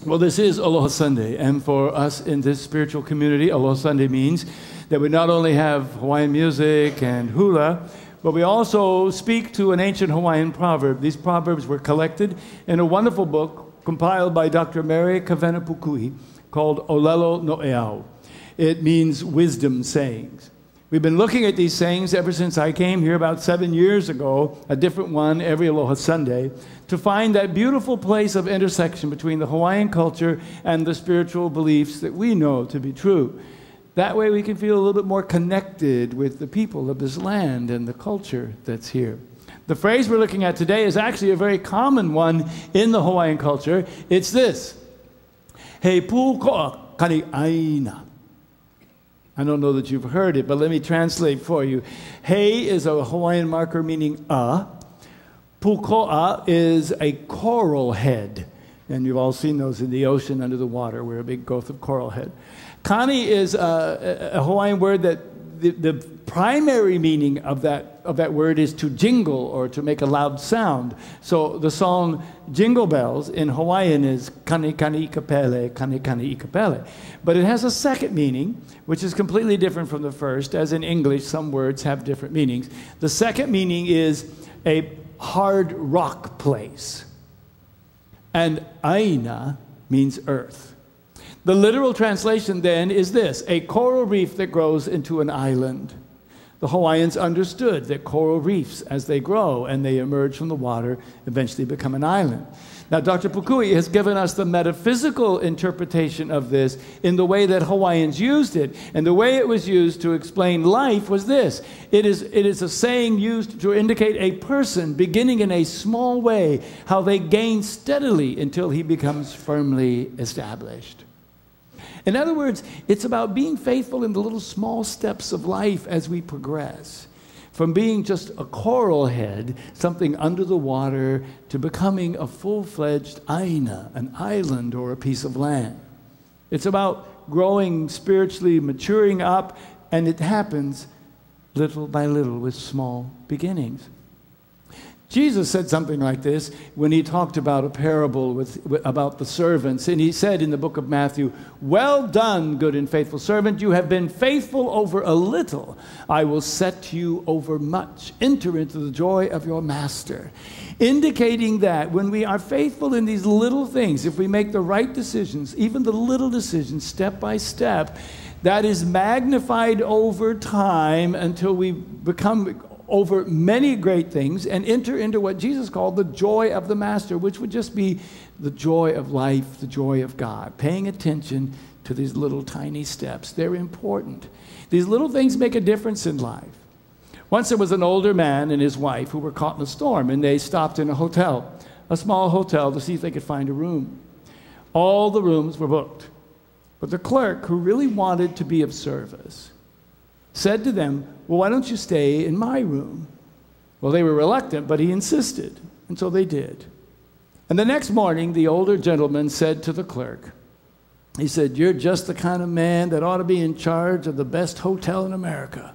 Well, this is Aloha Sunday, and for us in this spiritual community, Aloha Sunday means that we not only have Hawaiian music and hula, but we also speak to an ancient Hawaiian proverb. These proverbs were collected in a wonderful book compiled by Dr. Mary Kawena called Olelo no Eau. It means wisdom sayings. We've been looking at these sayings ever since I came here about 7 years ago, a different one every Aloha Sunday, to find that beautiful place of intersection between the Hawaiian culture and the spiritual beliefs that we know to be true. That way we can feel a little bit more connected with the people of this land and the culture that's here. The phrase we're looking at today is actually a very common one in the Hawaiian culture. It's this: He puko'a kani aina. I don't know that you've heard it, but let me translate for you. He is a Hawaiian marker meaning a. Puko'a is a coral head. And you've all seen those in the ocean under the water. We're a big growth of coral head. Kani is a Hawaiian word that the primary meaning of that word is to jingle or to make a loud sound. So the song Jingle Bells in Hawaiian is kani kani ikapele, kani kani ikapele. But it has a second meaning, which is completely different from the first. As in English, some words have different meanings. The second meaning is a hard rock place. And aina means earth. The literal translation then is this: a coral reef that grows into an island. The Hawaiians understood that coral reefs, as they grow and they emerge from the water, eventually become an island. Now, Dr. Puko'a has given us the metaphysical interpretation of this in the way that Hawaiians used it. And the way it was used to explain life was this: it is a saying used to indicate a person beginning in a small way, how they gain steadily until he becomes firmly established. In other words, it's about being faithful in the little small steps of life as we progress. From being just a coral head, something under the water, to becoming a full-fledged aina, an island or a piece of land. It's about growing spiritually, maturing up, and it happens little by little with small beginnings. Jesus said something like this when he talked about a parable about the servants. And he said in the book of Matthew, "Well done, good and faithful servant. You have been faithful over a little. I will set you over much. Enter into the joy of your master." Indicating that when we are faithful in these little things, if we make the right decisions, even the little decisions, step by step, that is magnified over time until we become over many great things and enter into what Jesus called the joy of the master, which would just be the joy of life, the joy of God. Paying attention to these little tiny steps. They're important. These little things make a difference in life. Once there was an older man and his wife who were caught in a storm, and they stopped in a hotel, a small hotel, to see if they could find a room. All the rooms were booked. But the clerk, who really wanted to be of service, said to them, "Well, why don't you stay in my room?" Well, they were reluctant, but he insisted, and so they did. And the next morning, the older gentleman said to the clerk, he said, "You're just the kind of man that ought to be in charge of the best hotel in America."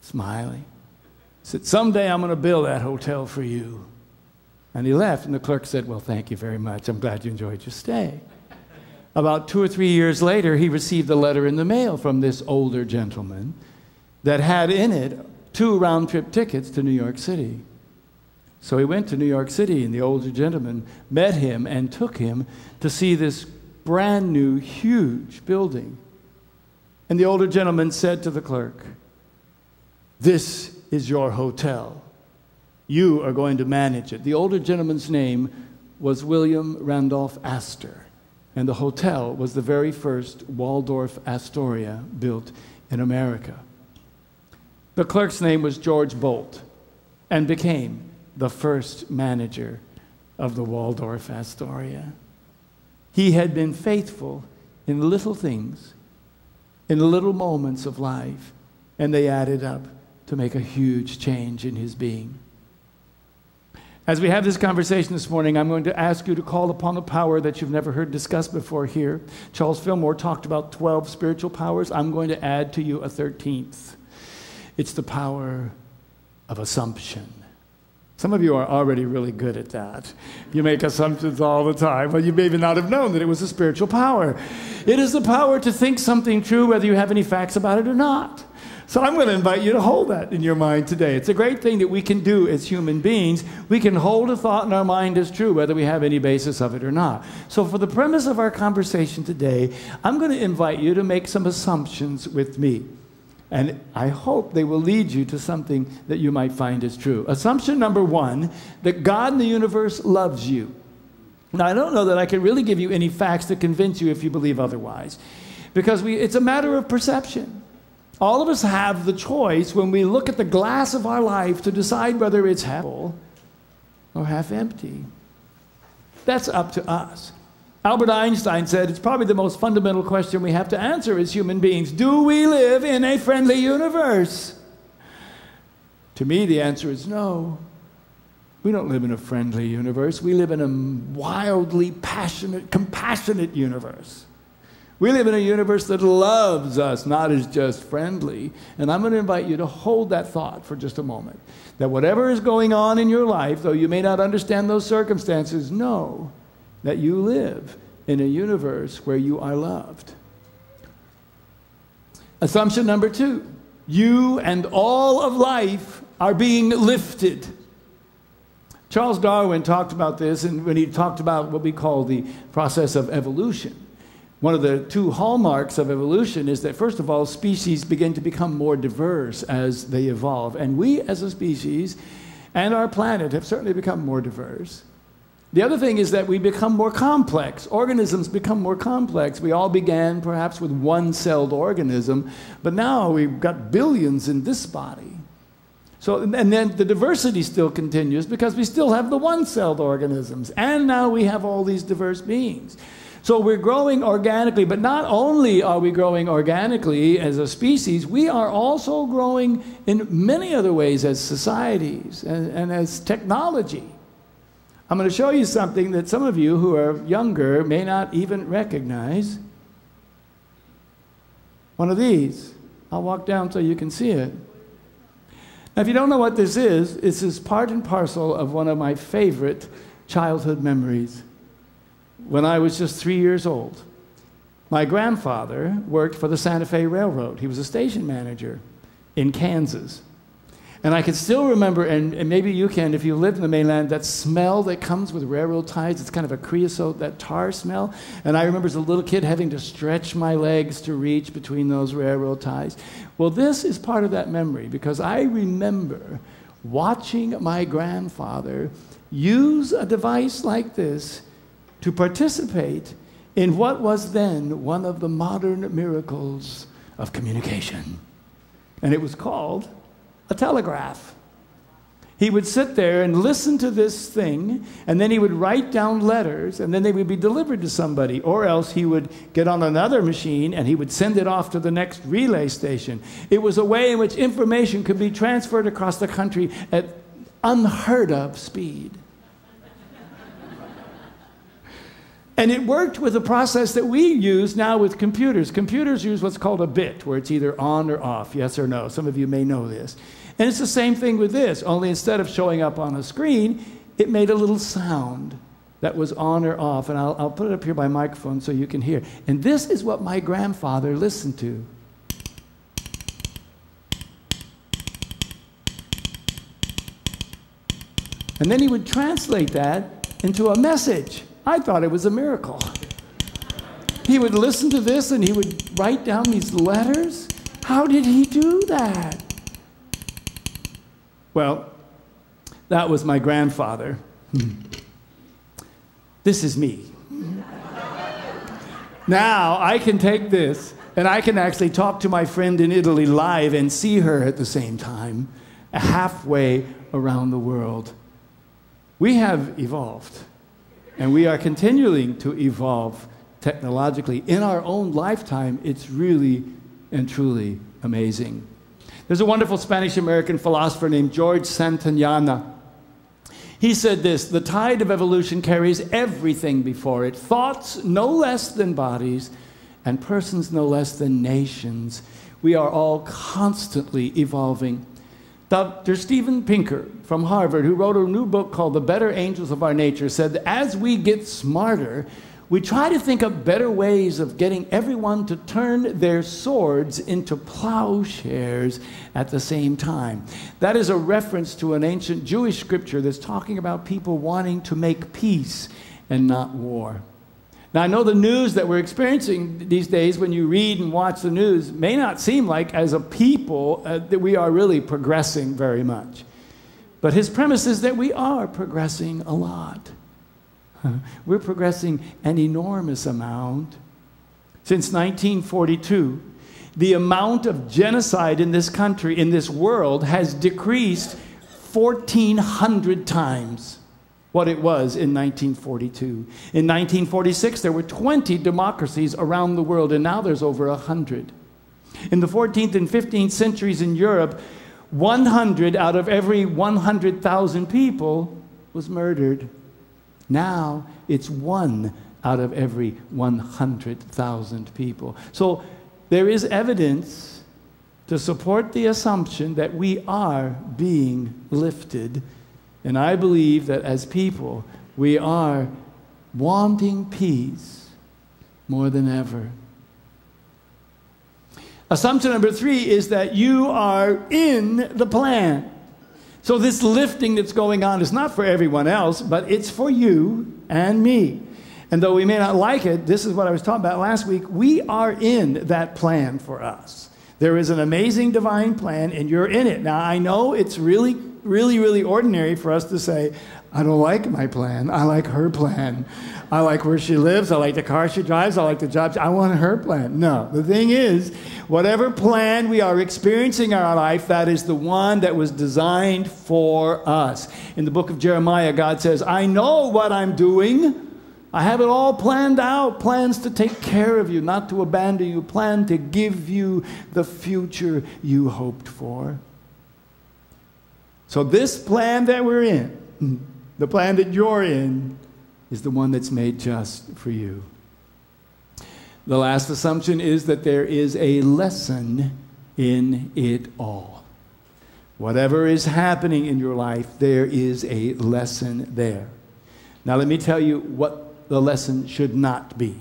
Smiling. He said, "Someday I'm going to build that hotel for you." And he left, and the clerk said, "Well, thank you very much. I'm glad you enjoyed your stay." About 2 or 3 years later, he received a letter in the mail from this older gentleman that had in it 2 round-trip tickets to New York City. So he went to New York City, and the older gentleman met him and took him to see this brand new, huge building. And the older gentleman said to the clerk, "This is your hotel. You are going to manage it." The older gentleman's name was William Randolph Astor. And the hotel was the very first Waldorf Astoria built in America. The clerk's name was George Bolt and became the first manager of the Waldorf Astoria. He had been faithful in little things, in little moments of life, and they added up to make a huge change in his being. As we have this conversation this morning, I'm going to ask you to call upon a power that you've never heard discussed before here. Charles Fillmore talked about 12 spiritual powers. I'm going to add to you a 13th. It's the power of assumption. Some of you are already really good at that. You make assumptions all the time, but you may not have known that it was a spiritual power. It is the power to think something true, whether you have any facts about it or not. So I'm going to invite you to hold that in your mind today. It's a great thing that we can do as human beings. We can hold a thought in our mind as true, whether we have any basis of it or not. So for the premise of our conversation today, I'm going to invite you to make some assumptions with me. And I hope they will lead you to something that you might find is true. Assumption number one, that God in the universe loves you. Now, I don't know that I can really give you any facts to convince you if you believe otherwise, because it's a matter of perception. All of us have the choice when we look at the glass of our life to decide whether it's half full or half empty. That's up to us. Albert Einstein said it's probably the most fundamental question we have to answer as human beings. Do we live in a friendly universe? To me, the answer is no. We don't live in a friendly universe. We live in a wildly passionate, compassionate universe. We live in a universe that loves us, not as just friendly. And I'm going to invite you to hold that thought for just a moment. That whatever is going on in your life, though you may not understand those circumstances, know that you live in a universe where you are loved. Assumption number two, you and all of life are being lifted. Charles Darwin talked about this when he talked about what we call the process of evolution. One of the two hallmarks of evolution is that, first of all, species begin to become more diverse as they evolve. And we as a species and our planet have certainly become more diverse. The other thing is that we become more complex. Organisms become more complex. We all began perhaps with one-celled organism, but now we've got billions in this body. So, and then the diversity still continues because we still have the one-celled organisms, and now we have all these diverse beings. So we're growing organically, but not only are we growing organically as a species, we are also growing in many other ways as societies and as technology. I'm going to show you something that some of you who are younger may not even recognize. One of these. I'll walk down so you can see it. Now, if you don't know what this is part and parcel of one of my favorite childhood memories. When I was just 3 years old, my grandfather worked for the Santa Fe Railroad. He was a station manager in Kansas. And I can still remember, and maybe you can if you live in the mainland, that smell that comes with railroad ties. It's kind of a creosote, that tar smell. And I remember as a little kid having to stretch my legs to reach between those railroad ties. Well, this is part of that memory because I remember watching my grandfather use a device like this to participate in what was then one of the modern miracles of communication. And it was called a telegraph. He would sit there and listen to this thing, and then he would write down letters, and then they would be delivered to somebody, or else he would get on another machine and he would send it off to the next relay station. It was a way in which information could be transferred across the country at unheard of speed. And it worked with a process that we use now with computers. Computers use what's called a bit, where it's either on or off, yes or no. Some of you may know this. And it's the same thing with this, only instead of showing up on a screen, it made a little sound that was on or off. And I'll put it up here by microphone so you can hear. And this is what my grandfather listened to. And then he would translate that into a message. I thought it was a miracle. He would listen to this and he would write down these letters. How did he do that? Well, that was my grandfather. This is me. Now I can take this and I can actually talk to my friend in Italy live and see her at the same time, halfway around the world. We have evolved. And we are continuing to evolve technologically. In our own lifetime, it's really and truly amazing. There's a wonderful Spanish-American philosopher named George Santayana. He said this: the tide of evolution carries everything before it, thoughts no less than bodies, and persons no less than nations. We are all constantly evolving. Dr. Steven Pinker from Harvard, who wrote a new book called The Better Angels of Our Nature, said that as we get smarter, we try to think of better ways of getting everyone to turn their swords into plowshares at the same time. That is a reference to an ancient Jewish scripture that's talking about people wanting to make peace and not war. Now, I know the news that we're experiencing these days, when you read and watch the news, may not seem like, as a people, that we are really progressing very much. But his premise is that we are progressing a lot. We're progressing an enormous amount. Since 1942, the amount of genocide in this country, in this world, has decreased 1,400 times what it was in 1942. In 1946, there were 20 democracies around the world, and now there's over 100. In the 14th and 15th centuries in Europe, 100 out of every 100,000 people was murdered. Now it's 1 out of every 100,000 people. So there is evidence to support the assumption that we are being lifted. And I believe that as people, we are wanting peace more than ever. Assumption number 3 is that you are in the plan. So this lifting that's going on is not for everyone else, but it's for you and me. And though we may not like it, this is what I was talking about last week, we are in that plan for us. There is an amazing divine plan, and you're in it. Now, I know it's really ordinary for us to say, I don't like my plan. I like her plan. I like where she lives. I like the car she drives. I like the job. I want her plan. No, the thing is, whatever plan we are experiencing in our life, that is the one that was designed for us. In the book of Jeremiah, God says, I know what I'm doing. I have it all planned out. Plans to take care of you, not to abandon you. Plan to give you the future you hoped for. So this plan that we're in, the plan that you're in, is the one that's made just for you. The last assumption is that there is a lesson in it all. Whatever is happening in your life, there is a lesson there. Now let me tell you what the lesson should not be.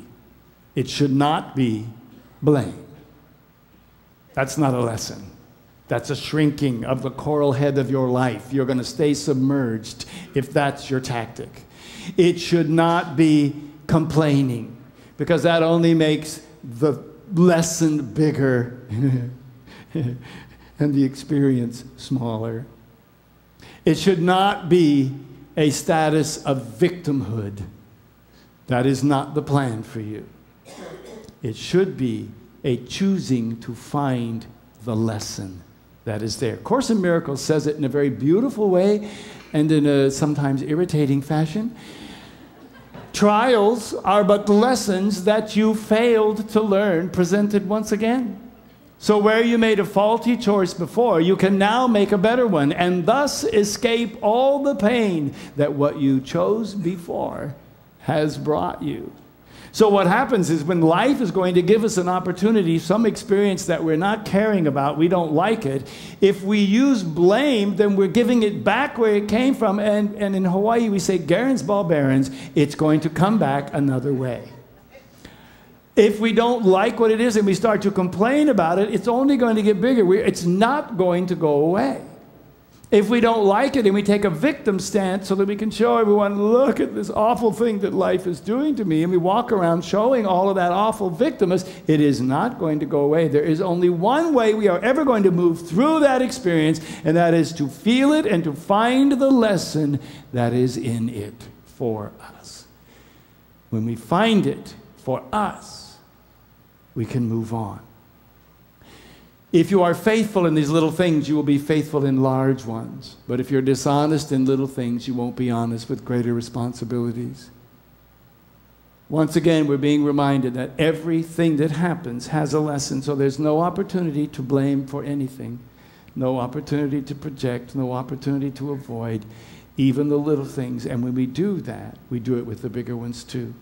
It should not be blame. That's not a lesson. That's a shrinking of the coral head of your life. You're going to stay submerged if that's your tactic. It should not be complaining, because that only makes the lesson bigger and the experience smaller. It should not be a status of victimhood. That is not the plan for you. It should be a choosing to find the lesson that is there. Course in Miracles says it in a very beautiful way and in a sometimes irritating fashion. Trials are but lessons that you failed to learn, presented once again. So where you made a faulty choice before, you can now make a better one, and thus escape all the pain that what you chose before has brought you. So what happens is, when life is going to give us an opportunity, some experience that we're not caring about, we don't like it, if we use blame, then we're giving it back where it came from. And in Hawaii, we say, Garens ball barons, it's going to come back another way. If we don't like what it is and we start to complain about it, it's only going to get bigger. It's not going to go away. If we don't like it and we take a victim stance so that we can show everyone, look at this awful thing that life is doing to me, and we walk around showing all of that awful victimness, it is not going to go away. There is only one way we are ever going to move through that experience, and that is to feel it and to find the lesson that is in it for us. When we find it for us, we can move on. If you are faithful in these little things, you will be faithful in large ones. But if you're dishonest in little things, you won't be honest with greater responsibilities. Once again, we're being reminded that everything that happens has a lesson, so there's no opportunity to blame for anything, no opportunity to project, no opportunity to avoid, even the little things. And when we do that, we do it with the bigger ones too.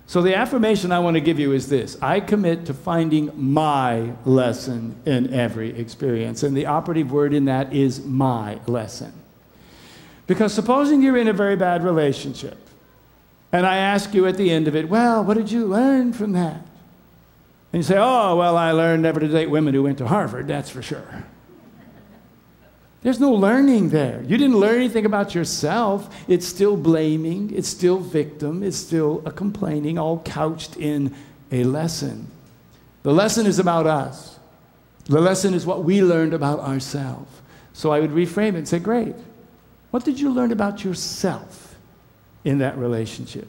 So the affirmation I want to give you is this: I commit to finding my lesson in every experience. And the operative word in that is my lesson. Because supposing you're in a very bad relationship, and I ask you at the end of it, well, what did you learn from that? And you say, oh, well, I learned never to date women who went to Harvard, that's for sure. There's no learning there. You didn't learn anything about yourself. It's still blaming. It's still victim. It's still a complaining, all couched in a lesson. The lesson is about us. The lesson is what we learned about ourselves. So I would reframe it and say, great. What did you learn about yourself in that relationship?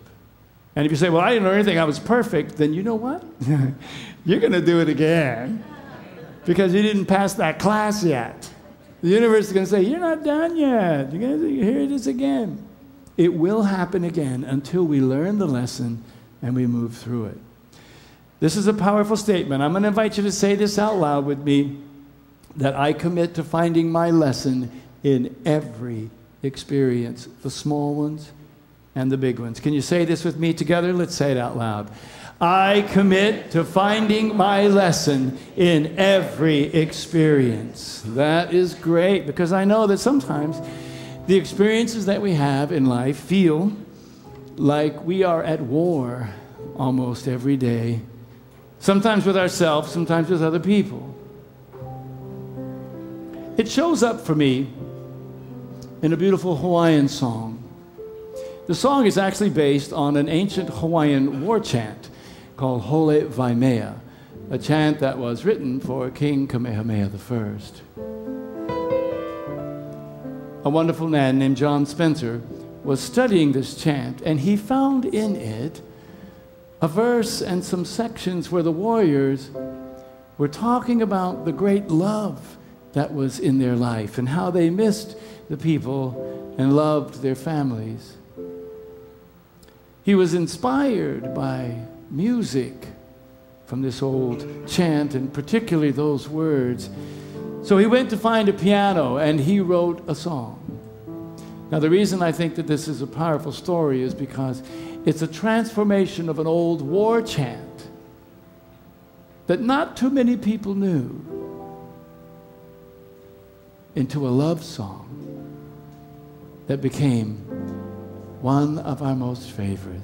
And if you say, well, I didn't learn anything, I was perfect, then you know what? You're going to do it again because you didn't pass that class yet. The universe is going to say, you're not done yet. You're going to hear this again. It will happen again until we learn the lesson and we move through it. This is a powerful statement. I'm going to invite you to say this out loud with me, that I commit to finding my lesson in every experience, the small ones and the big ones. Can you say this with me together? Let's say it out loud. I commit to finding my lesson in every experience. That is great, because I know that sometimes the experiences that we have in life feel like we are at war almost every day, sometimes with ourselves, sometimes with other people. It shows up for me in a beautiful Hawaiian song. The song is actually based on an ancient Hawaiian war chant called Hole Waimea, a chant that was written for King Kamehameha I. A wonderful man named John Spencer was studying this chant, and he found in it a verse and some sections where the warriors were talking about the great love that was in their life and how they missed the people and loved their families. He was inspired by music from this old chant, and particularly those words. So he went to find a piano and he wrote a song. Now the reason I think that this is a powerful story is because it's a transformation of an old war chant that not too many people knew into a love song that became one of our most favorite.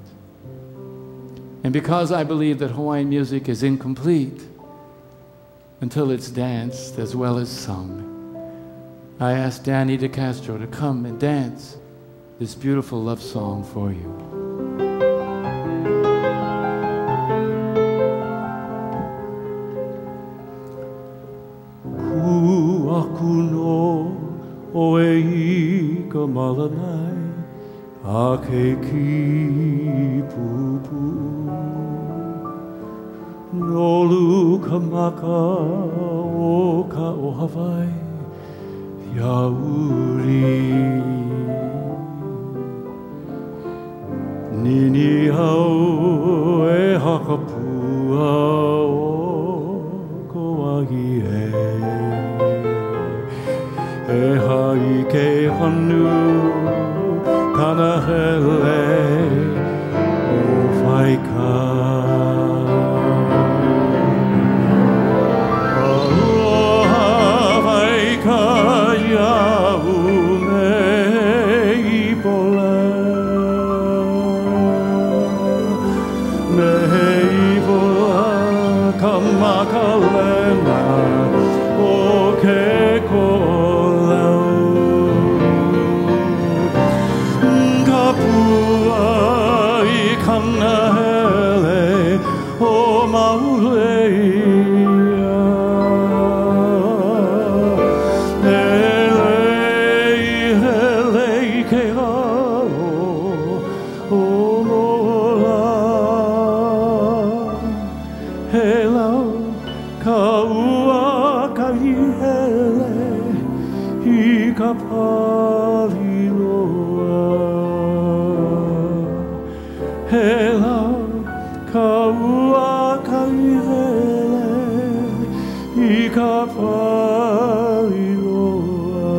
And because I believe that Hawaiian music is incomplete until it's danced as well as sung, I asked Danny DeCastro to come and dance this beautiful love song for you. Ku no oe ka malanai a ke ki pupu nolu ka maka o ka o Hawaii yauri nini hau e hakapua o ko wahi e hai ke hanu kana hele o whaika. Aloha whaika iau me ipola. Me ipola ka makalena o ke kolau. Kapua I kana hele o mauleia. Hele ke halo o mola. He lau ka ua ka I hele I ka pali loa. He lau ka ua ka I hele I ka pali loa.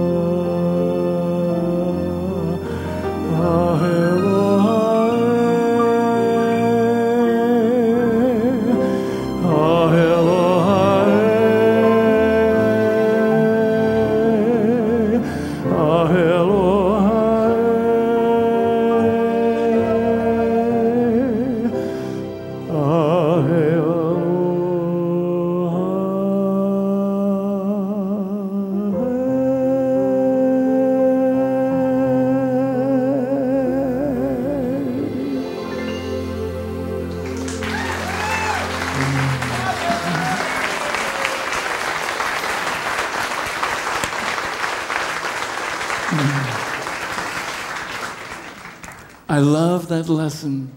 I love that lesson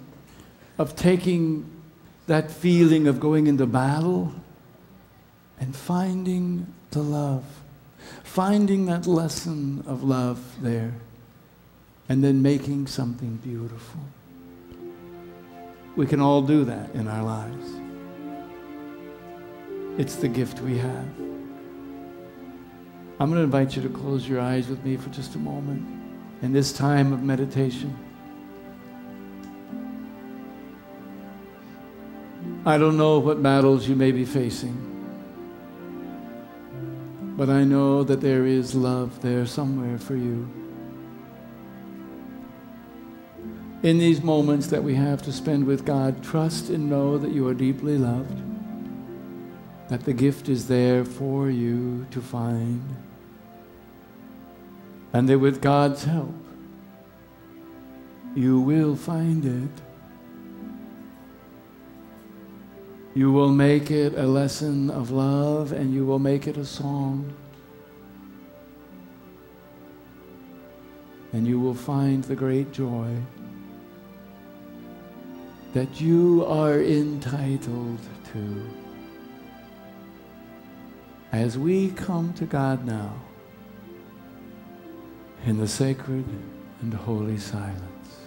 of taking that feeling of going into battle and finding the love, finding that lesson of love there, and then making something beautiful. We can all do that in our lives. It's the gift we have. I'm going to invite you to close your eyes with me for just a moment in this time of meditation. I don't know what battles you may be facing, but I know that there is love there somewhere for you. In these moments that we have to spend with God, trust and know that you are deeply loved, that the gift is there for you to find, and that with God's help, you will find it. You will make it a lesson of love, and you will make it a song. And you will find the great joy that you are entitled to. As we come to God now in the sacred and holy silence.